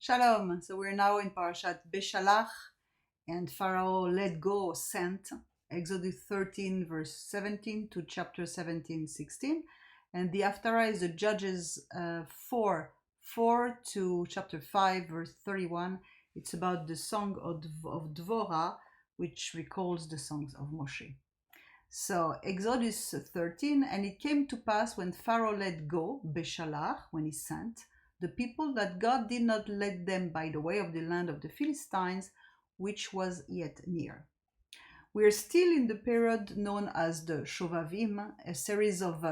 Shalom. So we're now in Parasha B'shalach, and Pharaoh let go, sent, Exodus 13 verse 17 to chapter 17, 16. And the Haftarah is the Judges 4 to chapter 5 verse 31. It's about the song of Dvorah, which recalls the songs of Moshe. So Exodus 13, and it came to pass when Pharaoh let go, B'shalach, when he sent, the people that God did not let them by the way of the land of the Philistines, which was yet near. We are still in the period known as the Shovavim, a series of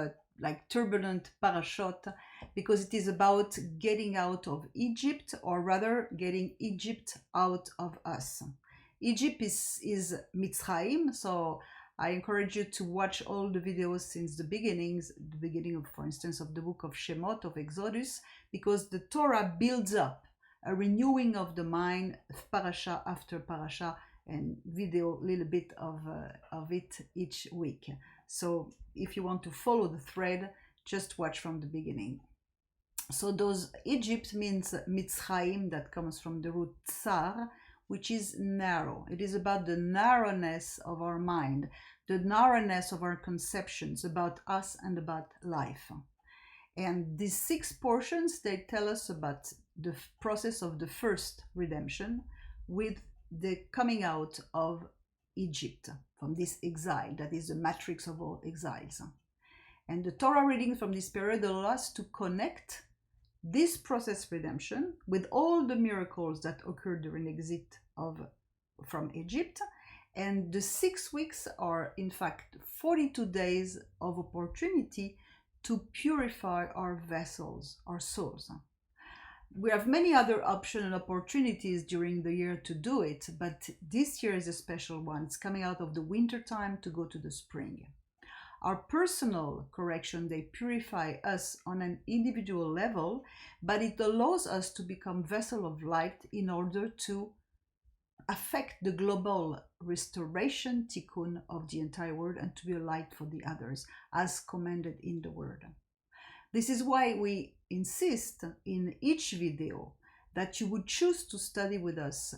turbulent parashot, because it is about getting out of Egypt, or rather getting Egypt out of us. Egypt is Mitzrayim, so I encourage you to watch all the videos since the beginning of, for instance, of the book of Shemot, of Exodus, because the Torah builds up a renewing of the mind, parasha after parasha, and video a little bit of it each week. So if you want to follow the thread, just watch from the beginning. So those Egypt means Mitzrayim, that comes from the root tsar, which is narrow. It is about the narrowness of our mind, the narrowness of our conceptions about us and about life. And these 6 portions, they tell us about the process of the first redemption with the coming out of Egypt from this exile, that is the matrix of all exiles. And the Torah reading from this period allows us to connect this process redemption with all the miracles that occurred during exit from Egypt. And the 6 weeks are in fact 42 days of opportunity to purify our vessels, our souls. We have many other options and opportunities during the year to do it, but this year is a special one. It's coming out of the winter time to go to the spring. Our personal correction, they purify us on an individual level, but it allows us to become vessel of light in order to affect the global restoration, tikkun, of the entire world, and to be a light for the others, as commanded in the word. This is why we insist in each video that you would choose to study with us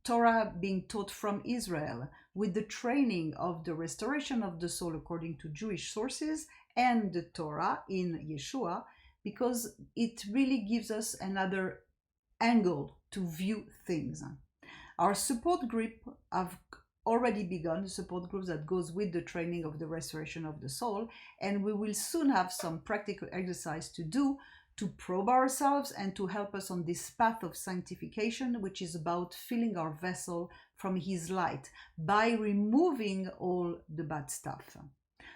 Torah being taught from Israel, with the training of the restoration of the soul according to Jewish sources, and the Torah in Yeshua, because it really gives us another angle to view things. Our support group have already begun, the support group that goes with the training of the restoration of the soul, and we will soon have some practical exercise to do to probe ourselves and to help us on this path of sanctification, which is about filling our vessel from His light by removing all the bad stuff.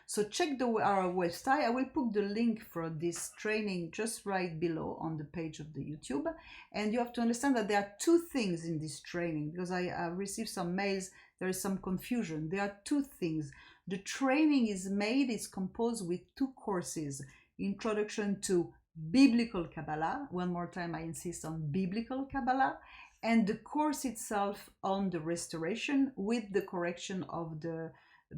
So check our website. I will put the link for this training just right below on the page of the YouTube. And you have to understand that there are 2 things in this training, because I received some mails, there is some confusion. There are 2 things. The training is composed with 2 courses. Introduction to Biblical Kabbalah. One more time, I insist on Biblical Kabbalah. And the course itself on the restoration with the correction of the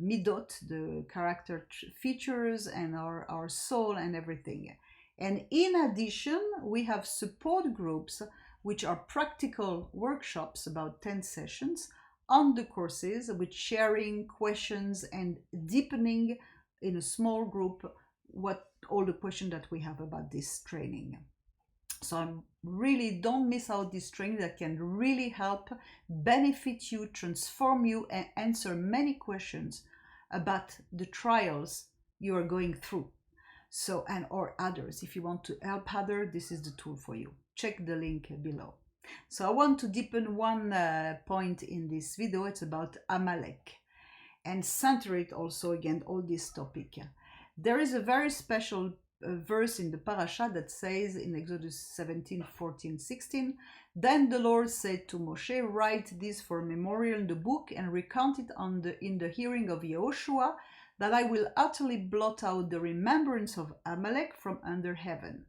midot, the character features, and our soul and everything. And in addition, we have support groups, which are practical workshops, about 10 sessions on the courses, with sharing questions and deepening in a small group all the questions that we have about this training. So don't miss out this training that can really help benefit you, transform you, and answer many questions about the trials you are going through. So, or others. If you want to help others, this is the tool for you. Check the link below. So I want to deepen one point in this video. It's about Amalek, and center it also again all this topic. There is a very special verse in the parasha that says in Exodus 17, 14, 16, "Then the Lord said to Moshe, write this for memorial in the book and recount it in the hearing of Yehoshua, that I will utterly blot out the remembrance of Amalek from under heaven."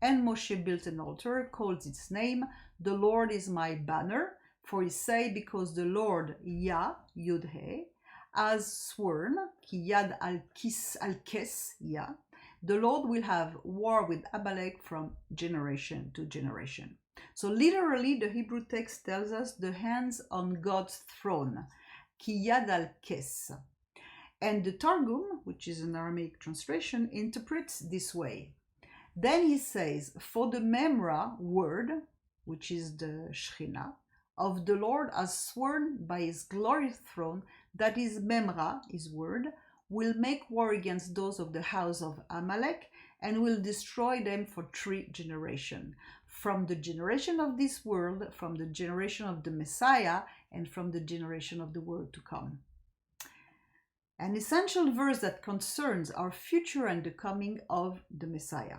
And Moshe built an altar, called its name, "The Lord is my banner," for he say, because the Lord, Yah, Yud-He, has sworn, Ki Yad al-Kes, Yah, the Lord will have war with Amalek from generation to generation. So literally, the Hebrew text tells us the hands on God's throne, ki yad al kes. And the Targum, which is an Aramaic translation, interprets this way. Then he says, for the Memra word, which is the Shekhinah, of the Lord as sworn by his glorious throne, that his Memra, his word, will make war against those of the house of Amalek and will destroy them for 3 generations. From the generation of this world, from the generation of the Messiah, and from the generation of the world to come. An essential verse that concerns our future and the coming of the Messiah.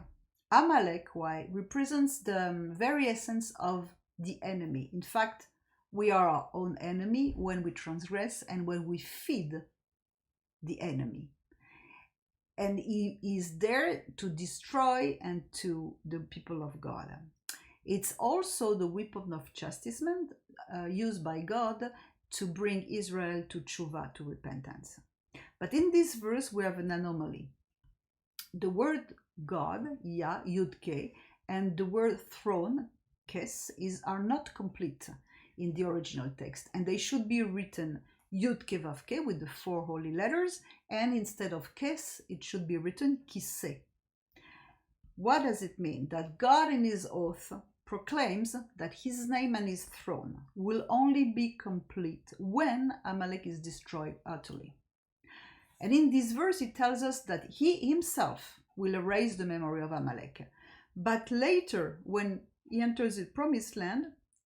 Amalek, why, represents the very essence of the enemy. In fact, we are our own enemy when we transgress and when we feed the enemy. And he is there to destroy and to the people of God. It's also the weapon of chastisement used by God to bring Israel to tshuva, to repentance. But in this verse, we have an anomaly. The word God, Yah, Yud-Ke, and the word throne, Kes, are not complete in the original text, and they should be written Yud-Ke Vav-Ke with the 4 holy letters, and instead of Kes, it should be written Kiseh. What does it mean? That God in his oath proclaims that his name and his throne will only be complete when Amalek is destroyed utterly. And in this verse, it tells us that he himself will erase the memory of Amalek. But later, when he enters the promised land,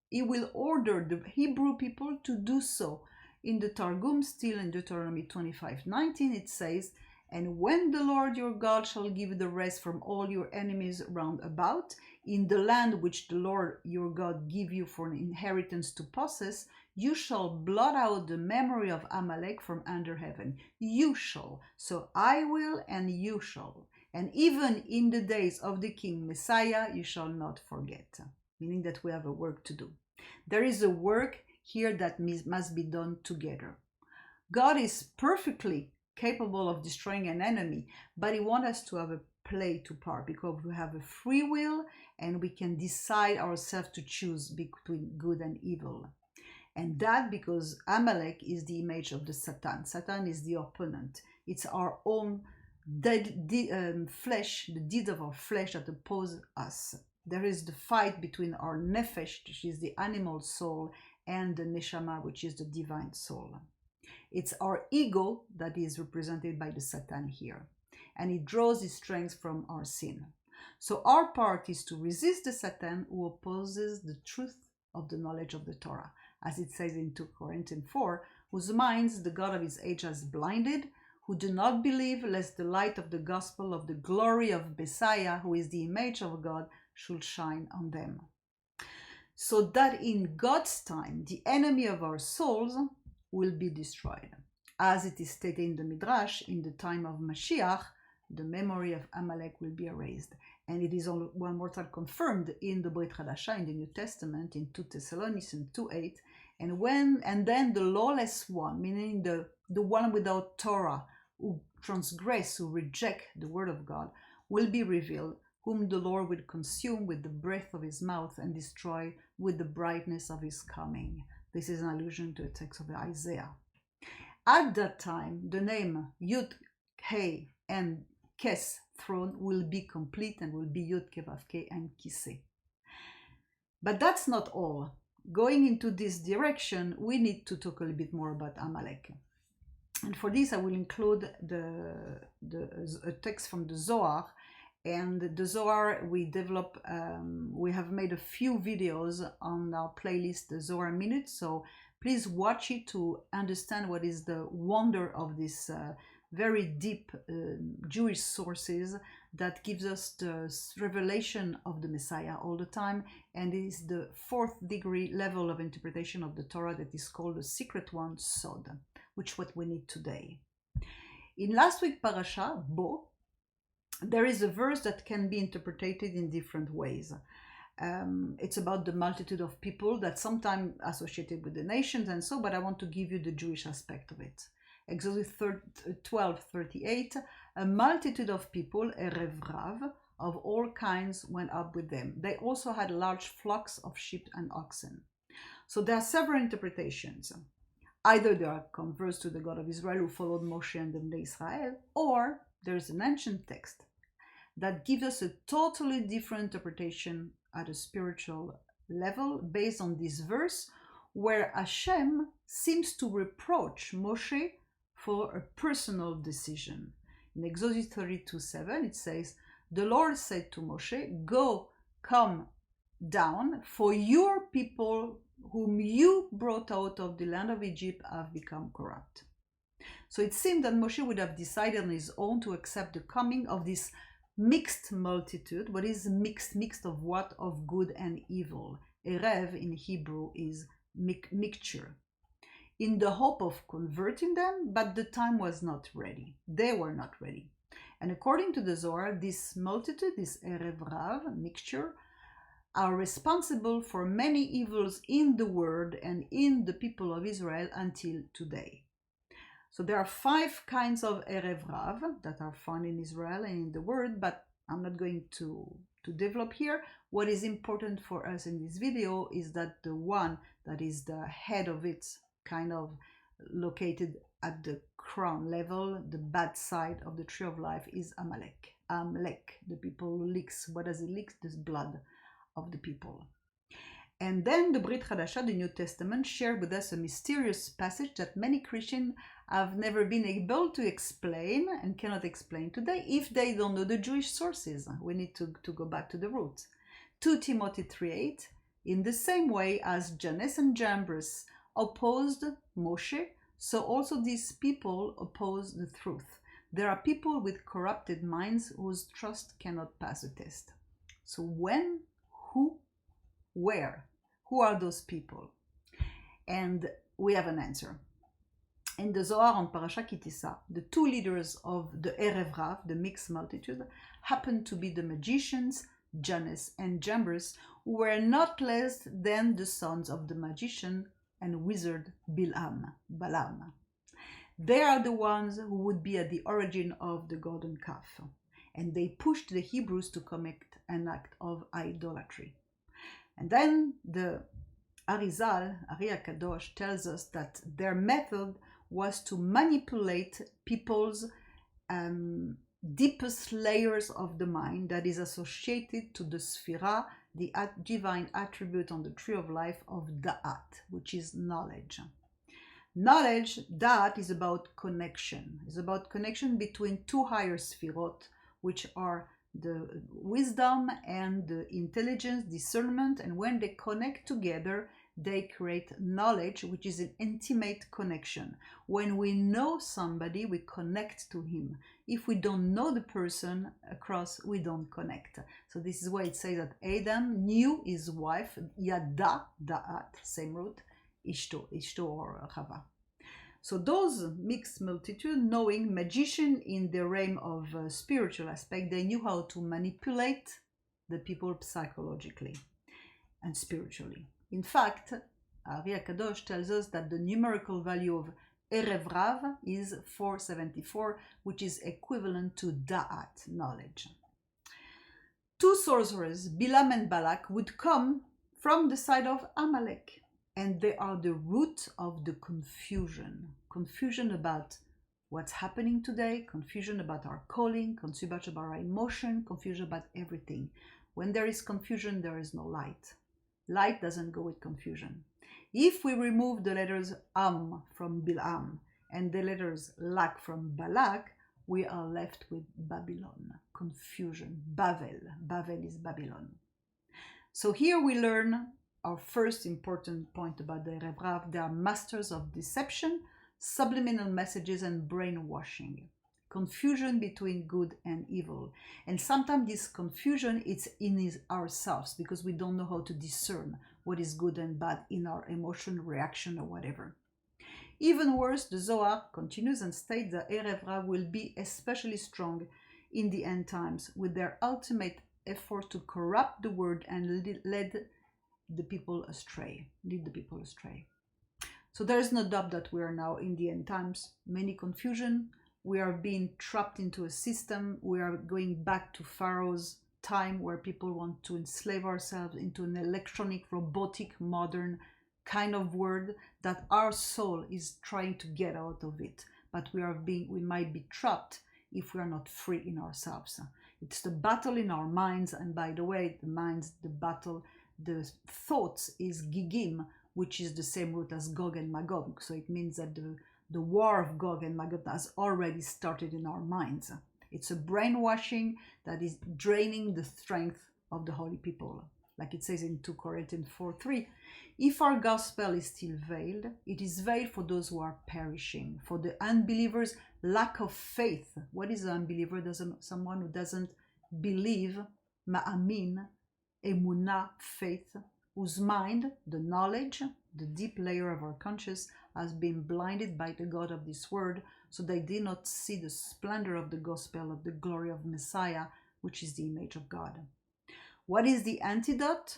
he will order the Hebrew people to do so. In the Targum, still in Deuteronomy 25:19, it says, and when the Lord your God shall give you the rest from all your enemies round about, in the land which the Lord your God give you for an inheritance to possess, you shall blot out the memory of Amalek from under heaven. You shall. So I will and you shall. And even in the days of the King Messiah, you shall not forget. Meaning that we have a work to do. There is a work here that must be done together. God is perfectly capable of destroying an enemy, but he wants us to have a play to part, because we have a free will and we can decide ourselves to choose between good and evil. And that because Amalek is the image of the Satan. Satan is the opponent. It's our own flesh, the deeds of our flesh that oppose us. There is the fight between our nefesh, which is the animal soul, and the neshama, which is the divine soul. It's our ego that is represented by the Satan here, and it draws its strength from our sin. So our part is to resist the Satan who opposes the truth of the knowledge of the Torah, as it says in 2 Corinthians 4, whose minds the God of his age has blinded, who do not believe, lest the light of the gospel of the glory of Messiah, who is the image of God, should shine on them. So that in God's time, the enemy of our souls will be destroyed. As it is stated in the Midrash, in the time of Mashiach, the memory of Amalek will be erased. And it is one more time confirmed in the Brit Hadasha, in the New Testament, in 2 Thessalonians 2:8. And then the lawless one, meaning the one without Torah, who transgress, who reject the word of God, will be revealed, whom the Lord will consume with the breath of his mouth and destroy with the brightness of his coming. This is an allusion to a text of Isaiah. At that time, the name Yud, He, and Kes, throne, will be complete and will be Yud, Ke, Vav, Ke, and Kiseh. But that's not all. Going into this direction, we need to talk a little bit more about Amalek. And for this, I will include a text from the Zohar. And the Zohar, we have made a few videos on our playlist, the Zohar Minute. So please watch it to understand what is the wonder of this very deep Jewish sources that gives us the revelation of the Messiah all the time. And it is the 4th degree level of interpretation of the Torah that is called the secret one, Sod, which is what we need today. In last week's Parasha, Bo, there is a verse that can be interpreted in different ways. It's about the multitude of people that sometimes associated with the nations and so, but I want to give you the Jewish aspect of it. Exodus 12:38, a multitude of people, Erev Rav, of all kinds went up with them. They also had large flocks of sheep and oxen. So there are several interpretations. Either they are converts to the God of Israel who followed Moshe and the Bnei Israel, or there's an ancient text that gives us a totally different interpretation at a spiritual level based on this verse, where Hashem seems to reproach Moshe for a personal decision. In Exodus 32:7 it says, "The Lord said to Moshe, go, come down, for your people whom you brought out of the land of Egypt have become corrupt." So it seemed that Moshe would have decided on his own to accept the coming of this mixed multitude. What is mixed? Mixed of what? Of good and evil. Erev in Hebrew is mixture. In the hope of converting them, but the time was not ready. They were not ready. And according to the Zohar, this multitude, this Erev Rav, mixture, are responsible for many evils in the world and in the people of Israel until today. So there are 5 kinds of Erev Rav that are found in Israel and in the world, but I'm not going to develop here. What is important for us in this video is that the one that is the head of it, kind of located at the crown level, the bad side of the tree of life, is Amalek. Amalek, the people who licks. What does it lick? This blood of the people. And then the Brit Hadasha, the New Testament, shared with us a mysterious passage that many Christians have never been able to explain and cannot explain today if they don't know the Jewish sources. We need to go back to the roots. 2 Timothy 3:8, in the same way as Jannes and Jambres opposed Moshe, so also these people oppose the truth. There are people with corrupted minds whose trust cannot pass a test. So when, who, where? Who are those people? And we have an answer. In the Zohar on Parasha Kitisa, the 2 leaders of the Erev Rav, the mixed multitude, happen to be the magicians, Jannes and Jambres, who were not less than the sons of the magician and wizard Balaam. They are the ones who would be at the origin of the golden calf, and they pushed the Hebrews to commit an act of idolatry. And then the Arizal, Ari HaKadosh, tells us that their method was to manipulate people's deepest layers of the mind that is associated to the Sphira, the divine attribute on the tree of life of Da'at, which is knowledge. Knowledge, Da'at, is about connection. It's about connection between 2 higher Sphirot, which are the wisdom and the intelligence, discernment, and when they connect together, they create knowledge, which is an intimate connection. When we know somebody, we connect to him. If we don't know the person across, we don't connect. So this is why it says that Adam knew his wife, Yada, Da'at, same root, Ishto or Chava. So those mixed multitude, knowing magician in the realm of spiritual aspect, they knew how to manipulate the people psychologically and spiritually. In fact, Ari HaKadosh tells us that the numerical value of Erev Rav is 474, which is equivalent to Da'at, knowledge. 2 sorcerers, Bilam and Balak, would come from the side of Amalek, and they are the root of the confusion. Confusion about what's happening today, confusion about our calling, confusion about our emotion, confusion about everything. When there is confusion, there is no light. Light doesn't go with confusion. If we remove the letters Am from Bilam and the letters Lak from Balak, we are left with Babylon, confusion, Bavel. Bavel is Babylon. So here we learn our first important point about the Erev Rav. They are masters of deception, subliminal messages, and brainwashing. Confusion between good and evil. And sometimes this confusion is in ourselves because we don't know how to discern what is good and bad in our emotion, reaction, or whatever. Even worse, the Zohar continues and states that Erev Rav will be especially strong in the end times with their ultimate effort to corrupt the word and lead the people astray. So there is no doubt that we are now in the end times. Many confusion. We are being trapped into a system. We are going back to Pharaoh's time where people want to enslave ourselves into an electronic, robotic, modern kind of world that our soul is trying to get out of it. But we might be trapped if we are not free in ourselves. It's the battle in our minds, and by the way, the thoughts is gigim, which is the same root as Gog and Magog. So it means that the war of Gog and Magog has already started in our minds. It's a brainwashing that is draining the strength of the holy people. Like it says in 2 Corinthians 4:3, if our gospel is still veiled, it is veiled for those who are perishing, for the unbelievers' lack of faith. What is an unbeliever? Someone who doesn't believe, ma'amin, emunah, faith, whose mind, the knowledge, the deep layer of our conscience, has been blinded by the God of this world, so they did not see the splendor of the gospel of the glory of Messiah, which is the image of God. What is the antidote?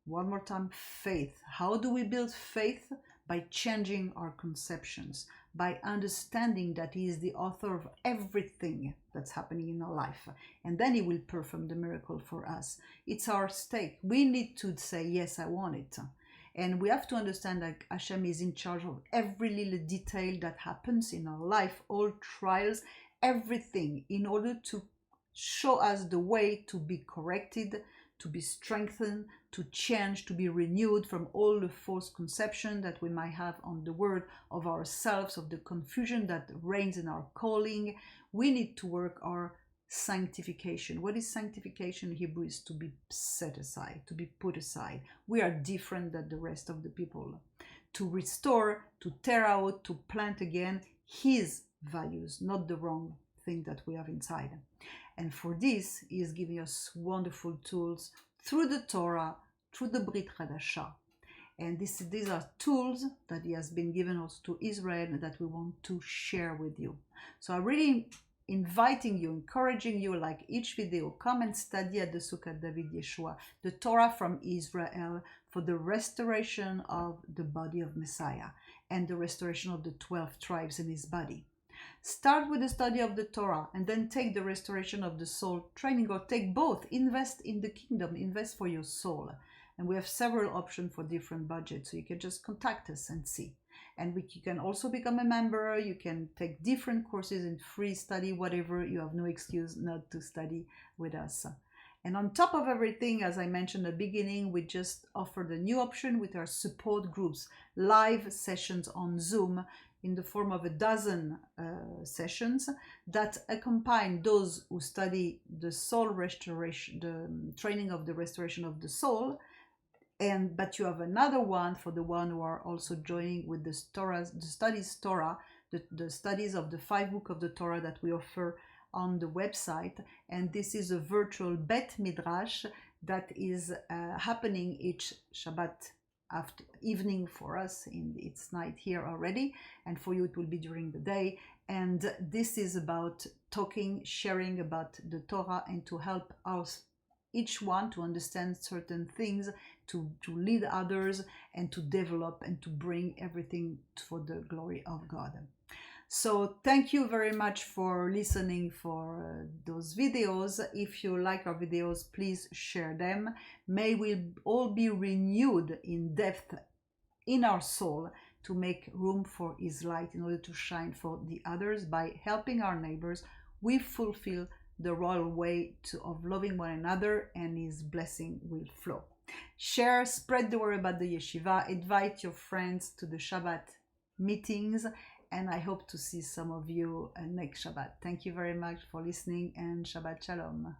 One more time, faith. How do we build faith? By changing our conceptions, by understanding that He is the author of everything that's happening in our life. And then He will perform the miracle for us. It's our stake. We need to say, yes, I want it. And we have to understand that Hashem is in charge of every little detail that happens in our life, all trials, everything, in order to show us the way to be corrected, to be strengthened, to change, to be renewed from all the false conception that we might have on the word of ourselves, of the confusion that reigns in our calling. We need to work our sanctification. What is sanctification in Hebrew? Is to be set aside, to be put aside. We are different than the rest of the people. To restore, to tear out, to plant again His values, not the wrong thing that we have inside. And for this, He is giving us wonderful tools through the Torah, through the Brit Hadashah. And these are tools that He has been given us to Israel and that we want to share with you. So I'm really inviting you, encouraging you, like each video, come and study at the Sukkot David Yeshua, the Torah from Israel, for the restoration of the body of Messiah and the restoration of the 12 tribes in His body. Start with the study of the Torah and then take the restoration of the soul training, or take both. Invest in the kingdom, invest for your soul. And we have several options for different budgets, so you can just contact us and see. And you can also become a member. You can take different courses in free study, whatever. You have no excuse not to study with us. And on top of everything, as I mentioned at the beginning, we just offered a new option with our support groups, live sessions on Zoom in the form of 12 sessions that accompany those who study the soul restoration, the training of the restoration of the soul. But you have another one for the one who are also joining with the studies Torah, the studies of the 5 books of the Torah that we offer on the website. And this is a virtual Bet Midrash that is happening each Shabbat after evening for us. It's night here already, and for you it will be during the day. And this is about talking, sharing about the Torah, and to help us, each one, to understand certain things, to lead others, and to develop and to bring everything for the glory of God. So thank you very much for listening for those videos. If you like our videos, please share them. May we all be renewed in depth in our soul to make room for His light in order to shine for the others. By helping our neighbors, we fulfill the royal way of loving one another, and His blessing will flow. Share, spread the word about the yeshiva, invite your friends to the Shabbat meetings, and I hope to see some of you next Shabbat. Thank you very much for listening, and Shabbat Shalom.